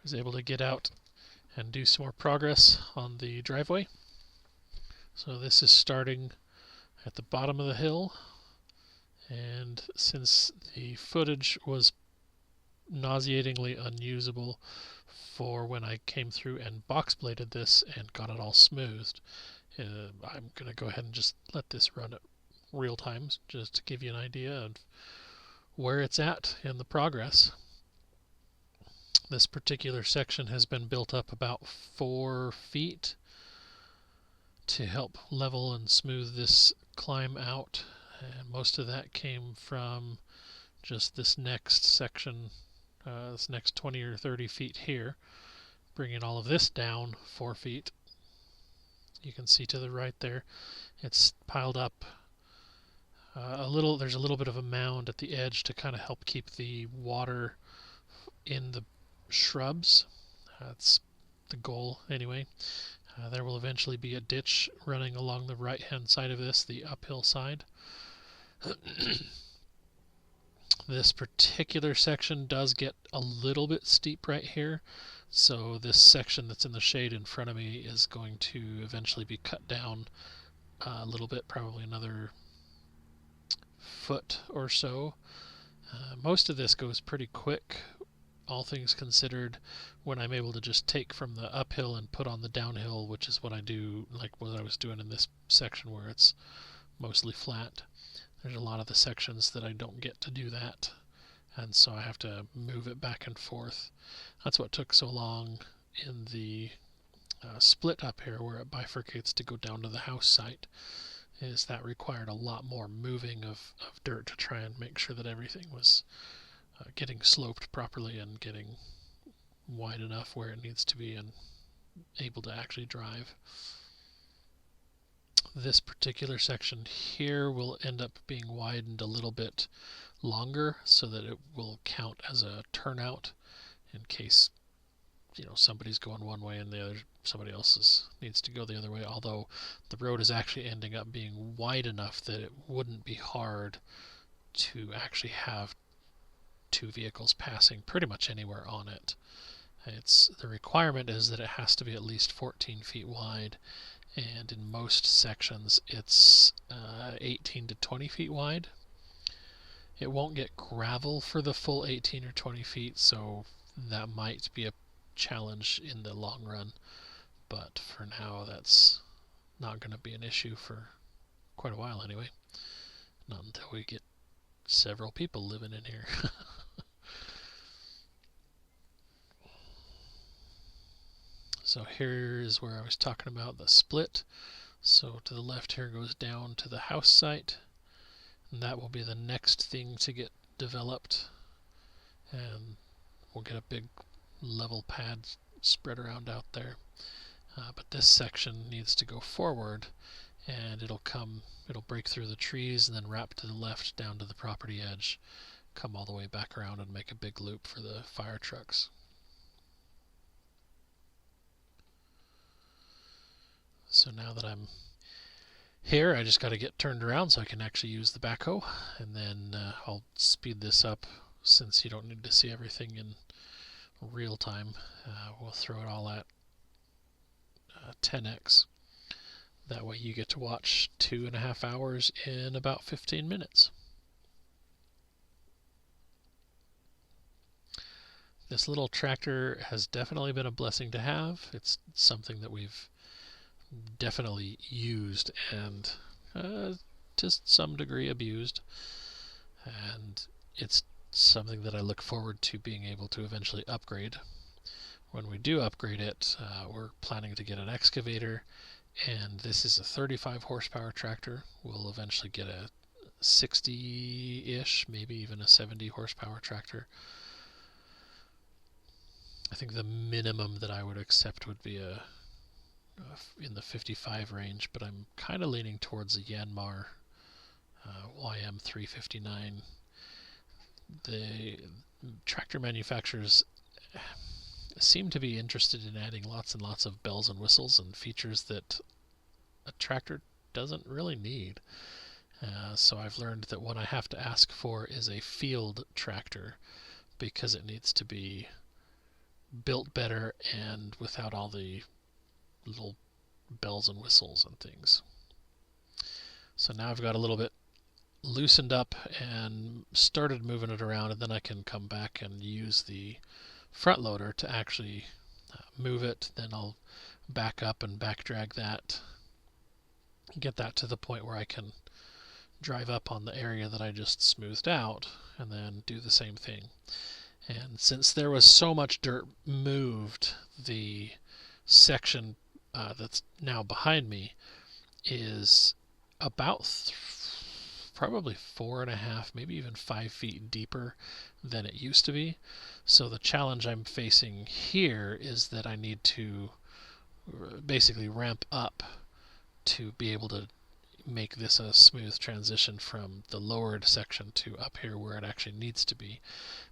was able to get out and do some more progress on the driveway. So this is starting at the bottom of the hill, and since the footage was nauseatingly unusable for when I came through and box bladed this and got it all smoothed, I'm going to go ahead and just let this run at real times just to give you an idea of where it's at in the progress. This particular section has been built up about 4 feet to help level and smooth this climb out, and most of that came from just this next section, this next 20 or 30 feet here, bringing all of this down 4 feet. You can see to the right there, it's piled up there's a little bit of a mound at the edge to kind of help keep the water in the shrubs. That's the goal anyway. There will eventually be a ditch running along the right hand side of this, the uphill side. This particular section does get a little bit steep right here, so this section that's in the shade in front of me is going to eventually be cut down a little bit, probably another foot or so. Most of this goes pretty quick, all things considered, when I'm able to just take from the uphill and put on the downhill, which is what I do, like what I was doing in this section where it's mostly flat. There's a lot of the sections that I don't get to do that, and so I have to move it back and forth. That's what took so long in the split up here where it bifurcates to go down to the house site, is that required a lot more moving of dirt to try and make sure that everything was getting sloped properly and getting wide enough where it needs to be and able to actually drive. This particular section here will end up being widened a little bit longer so that it will count as a turnout in case somebody's going one way and somebody else needs to go the other way, although the road is actually ending up being wide enough that it wouldn't be hard to actually have 2 vehicles passing pretty much anywhere on it. The requirement is that it has to be at least 14 feet wide, and in most sections it's 18 to 20 feet wide. It won't get gravel for the full 18 or 20 feet, so that might be a challenge in the long run, but for now that's not going to be an issue for quite a while anyway, not until we get several people living in here. So here is where I was talking about the split. So to the left here goes down to the house site, and that will be the next thing to get developed, and we'll get a big level pad spread around out there. But this section needs to go forward, and it'll break through the trees and then wrap to the left down to the property edge, come all the way back around and make a big loop for the fire trucks. So now that I'm here, I just got to get turned around so I can actually use the backhoe, and then I'll speed this up since you don't need to see everything in real time. We'll throw it all at 10x. That way you get to watch 2.5 hours in about 15 minutes. This little tractor has definitely been a blessing to have. It's something that we've definitely used and to some degree abused, and it's something that I look forward to being able to eventually upgrade. When we do upgrade it, we're planning to get an excavator, and this is a 35 horsepower tractor. We'll eventually get a 60-ish, maybe even a 70 horsepower tractor. I think the minimum that I would accept would be in the 55 range, but I'm kind of leaning towards a Yanmar YM359. The tractor manufacturers seem to be interested in adding lots and lots of bells and whistles and features that a tractor doesn't really need. So I've learned that what I have to ask for is a field tractor, because it needs to be built better and without all the little bells and whistles and things. So now I've got a little bit loosened up and started moving it around, and then I can come back and use the front loader to actually move it. Then I'll back up and back drag that, get that to the point where I can drive up on the area that I just smoothed out, and then do the same thing. And since there was so much dirt moved, the section that's now behind me is about probably 4.5, maybe even 5 feet deeper than it used to be. So the challenge I'm facing here is that I need to basically ramp up to be able to make this a smooth transition from the lowered section to up here where it actually needs to be,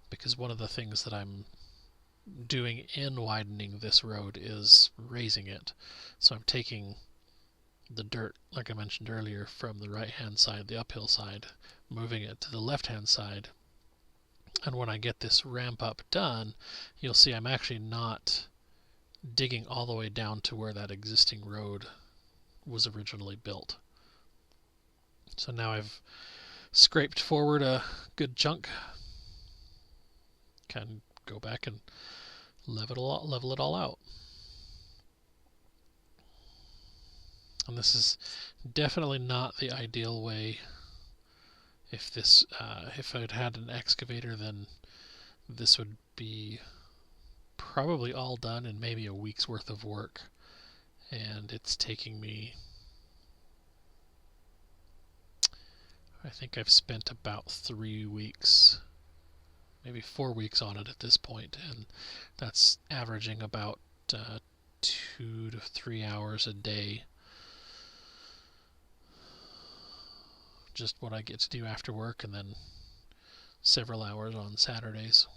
because one of the things that I'm doing in widening this road is raising it. So I'm taking the dirt, like I mentioned earlier, from the right hand side, the uphill side, moving it to the left hand side. And when I get this ramp up done, you'll see I'm actually not digging all the way down to where that existing road was originally built. So now I've scraped forward a good chunk. Can go back and level it all out. And this is definitely not the ideal way. If I'd had an excavator, then this would be probably all done in maybe a week's worth of work. And it's taking me, I think I've spent about 3 weeks, maybe 4 weeks on it at this point, and that's averaging about 2 to 3 hours a day. Just what I get to do after work, and then several hours on Saturdays.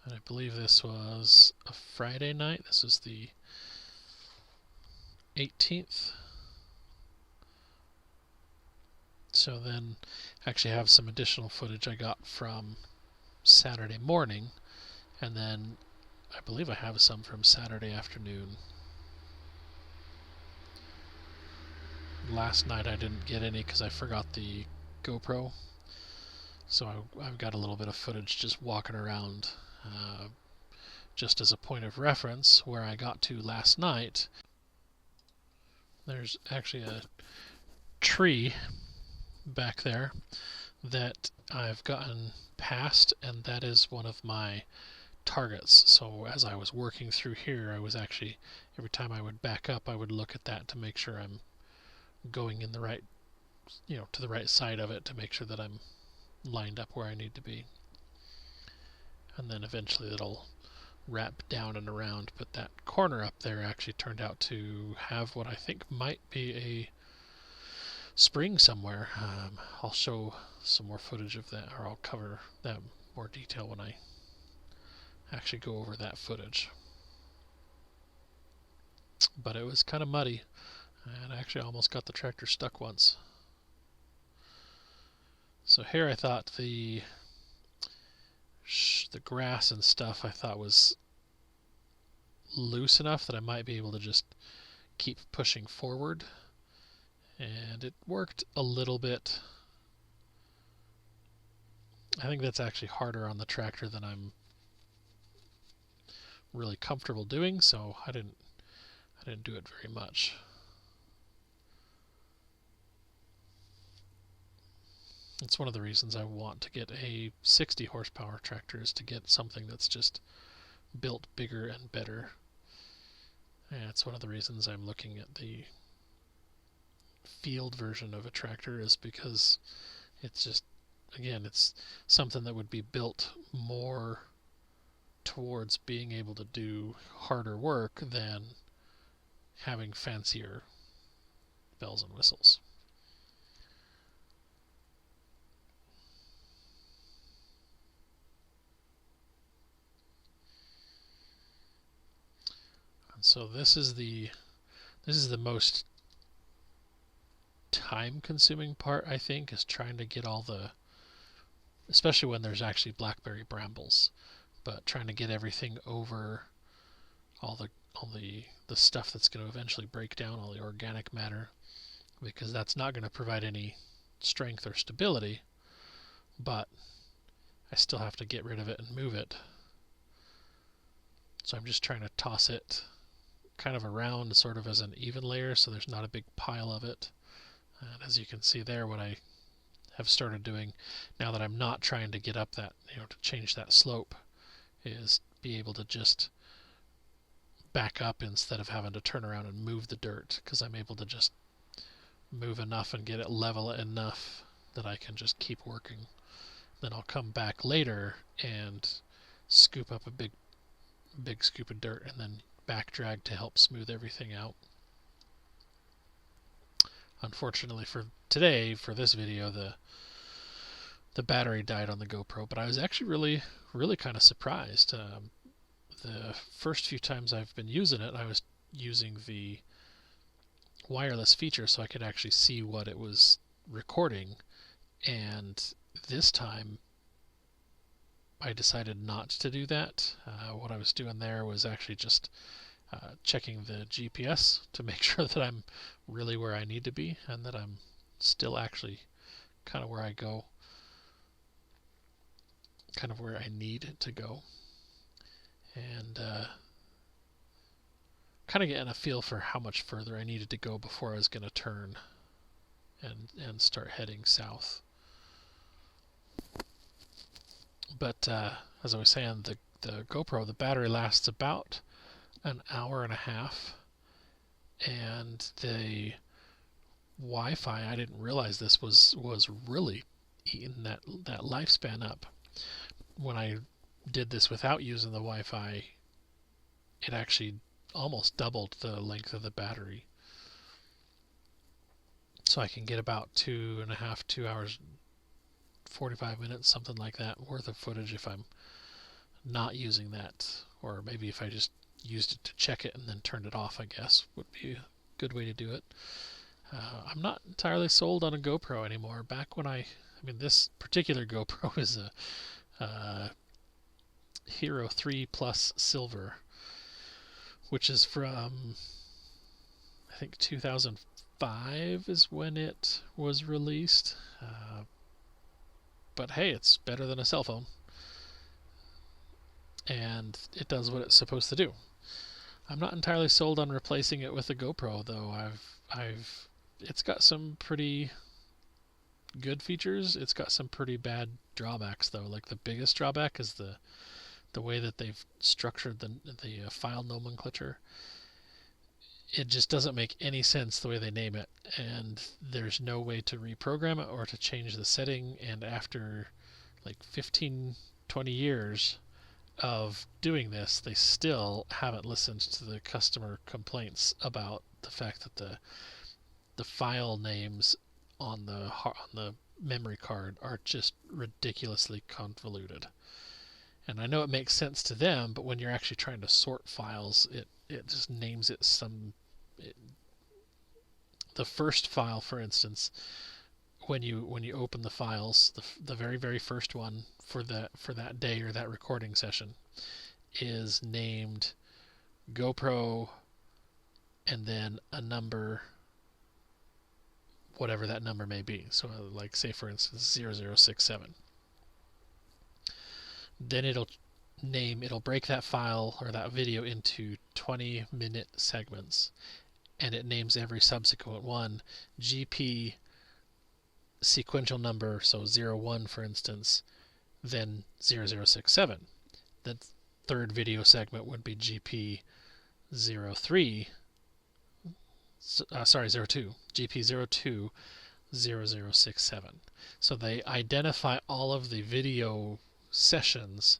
And I believe this was a Friday night. This is the 18th. So then I actually have some additional footage I got from Saturday morning, and then I believe I have some from Saturday afternoon. Last night I didn't get any because I forgot the GoPro, so I've got a little bit of footage just walking around. Just as a point of reference, where I got to last night, there's actually a tree back there that I've gotten past, and that is one of my targets. So as I was working through here, I was actually, every time I would back up, I would look at that to make sure I'm going in the right, to the right side of it, to make sure that I'm lined up where I need to be. And then eventually it'll wrap down and around, but that corner up there actually turned out to have what I think might be a spring somewhere. I'll show some more footage of that, or I'll cover that more detail when I actually go over that footage. But it was kind of muddy, and I actually almost got the tractor stuck once. So here I thought the grass and stuff I thought was loose enough that I might be able to just keep pushing forward, and it worked a little bit. I think that's actually harder on the tractor than I'm really comfortable doing, so I didn't do it very much. It's one of the reasons I want to get a 60 horsepower tractor, is to get something that's just built bigger and better. And it's one of the reasons I'm looking at the field version of a tractor, is because it's just, again, it's something that would be built more towards being able to do harder work than having fancier bells and whistles. And so this is the most time-consuming part, I think, is trying to get all the, especially when there's actually blackberry brambles, but trying to get everything over all the stuff that's going to eventually break down all the organic matter, because that's not going to provide any strength or stability, but I still have to get rid of it and move it. So I'm just trying to toss it kind of around sort of as an even layer so there's not a big pile of it. And as you can see there, what I have started doing now that I'm not trying to get up that, to change that slope, is be able to just back up instead of having to turn around and move the dirt, because I'm able to just move enough and get it level enough that I can just keep working. Then I'll come back later and scoop up a big scoop of dirt and then back drag to help smooth everything out. Unfortunately for today, for this video, the battery died on the GoPro, but I was actually really kind of surprised. The first few times I've been using it, I was using the wireless feature so I could actually see what it was recording, and this time I decided not to do that. What I was doing there was actually just checking the GPS to make sure that I'm really where I need to be and that I'm still actually kind of where I go, kind of where I need to go, and kind of getting a feel for how much further I needed to go before I was going to turn and start heading south. But as I was saying, the GoPro, the battery lasts about an hour and a half, and the Wi-Fi, I didn't realize this was really eating that lifespan up. When I did this without using the Wi-Fi, it actually almost doubled the length of the battery. So I can get about 2 hours, 45 minutes, something like that, worth of footage if I'm not using that, or maybe if I just used it to check it and then turned it off, I guess would be a good way to do it. I'm not entirely sold on a GoPro anymore. Back when I mean, this particular GoPro is a Hero 3 Plus Silver, which is from, I think, 2005 is when it was released. But hey, it's better than a cell phone, and it does what it's supposed to do. I'm not entirely sold on replacing it with a GoPro, though. It's got some pretty good features. It's got some pretty bad drawbacks, though. Like, the biggest drawback is the way that they've structured the file nomenclature. It just doesn't make any sense the way they name it, and there's no way to reprogram it or to change the setting. And after like 15-20 years of doing this, they still haven't listened to the customer complaints about the fact that the file names on the memory card are just ridiculously convoluted. And I know it makes sense to them, but when you're actually trying to sort files, it just names it the first file, for instance, when you open the files, the very first one for that day or that recording session is named GoPro and then a number, whatever that number may be. So like, say for instance 0067. Then it'll break that file or that video into 20-minute segments, and it names every subsequent one GP sequential number, so 01 for instance, then 0067. The third video segment would be GP 03, 02, GP 02 0067. So they identify all of the video sessions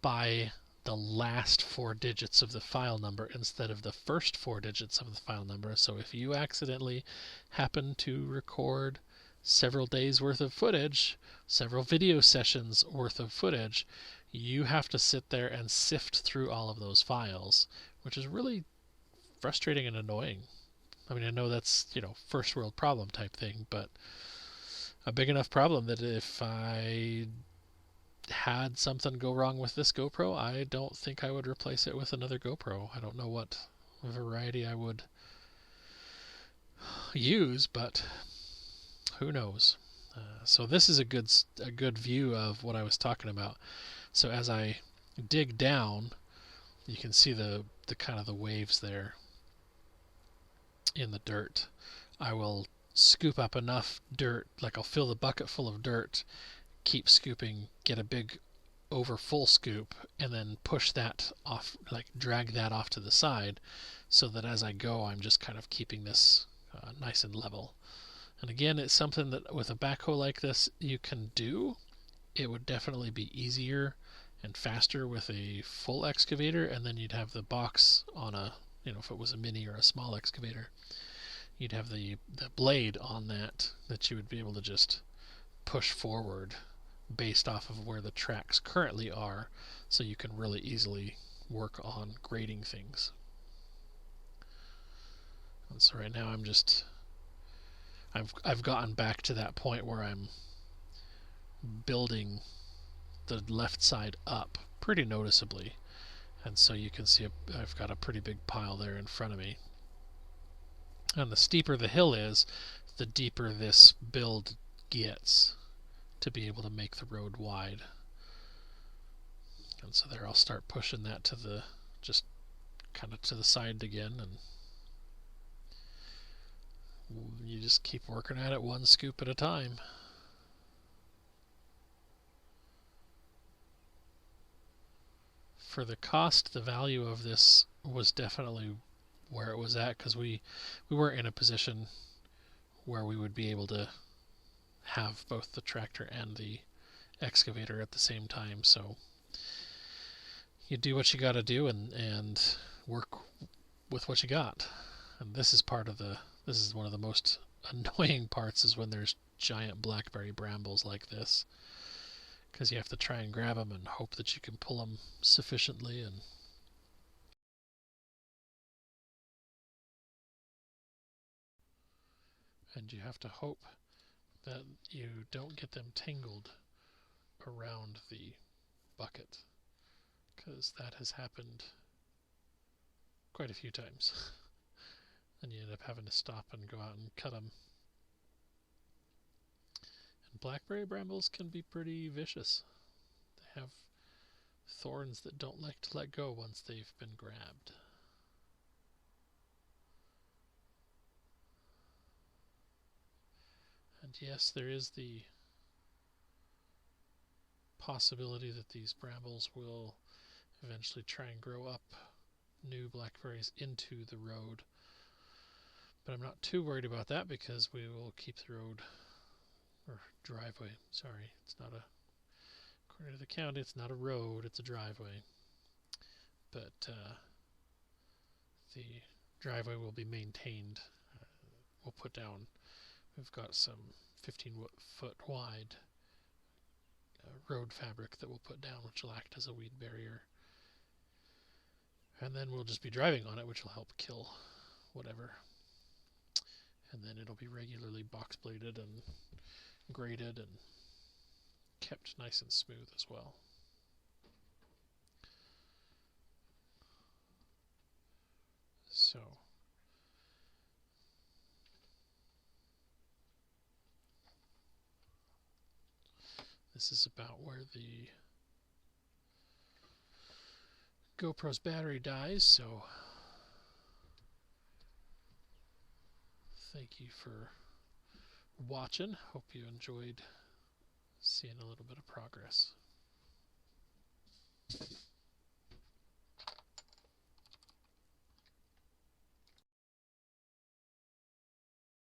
by the last 4 digits of the file number instead of the first 4 digits of the file number. So if you accidentally happen to record several days worth of footage, several video sessions worth of footage, you have to sit there and sift through all of those files, which is really frustrating and annoying. I mean, I know that's, first world problem type thing, but a big enough problem that if I had something go wrong with this GoPro, I don't think I would replace it with another GoPro. I don't know what variety I would use, but who knows. So this is a good view of what I was talking about. So as I dig down, you can see the kind of the waves there in the dirt. I will scoop up enough dirt, like I'll fill the bucket full of dirt, keep scooping, get a big over full scoop, and then push that off, like drag that off to the side, so that as I go, I'm just kind of keeping this nice and level. And again, it's something that with a backhoe like this you can do. It would definitely be easier and faster with a full excavator, and then you'd have the box on a, if it was a mini or a small excavator, you'd have the blade on that you would be able to just push forward based off of where the tracks currently are, so you can really easily work on grading things. And so right now I've gotten back to that point where I'm building the left side up pretty noticeably, and so you can see I've got a pretty big pile there in front of me. And the steeper the hill is, the deeper this build gets to be able to make the road wide. And so there I'll start pushing that to the, just kind of to the side again, and you just keep working at it one scoop at a time. For the cost, the value of this was definitely where it was at, because we weren't in a position where we would be able to have both the tractor and the excavator at the same time. So you do what you got to do and work with what you got. And this is one of the most annoying parts, is when there's giant blackberry brambles like this, because you have to try and grab them and hope that you can pull them sufficiently, and you have to hope that you don't get them tangled around the bucket, because that has happened quite a few times. And you end up having to stop and go out and cut them. And blackberry brambles can be pretty vicious. They have thorns that don't like to let go once they've been grabbed. And yes, there is the possibility that these brambles will eventually try and grow up new blackberries into the road. But I'm not too worried about that, because we will keep the road, or driveway, sorry, it's not a, according to the county, it's not a road, it's a driveway. But the driveway will be maintained. We'll put down, we've got some 15-foot wide road fabric that we'll put down, which will act as a weed barrier. And then we'll just be driving on it, which will help kill whatever. And then it'll be regularly box bladed and graded and kept nice and smooth as well. So this is about where the GoPro's battery dies, so thank you for watching. Hope you enjoyed seeing a little bit of progress.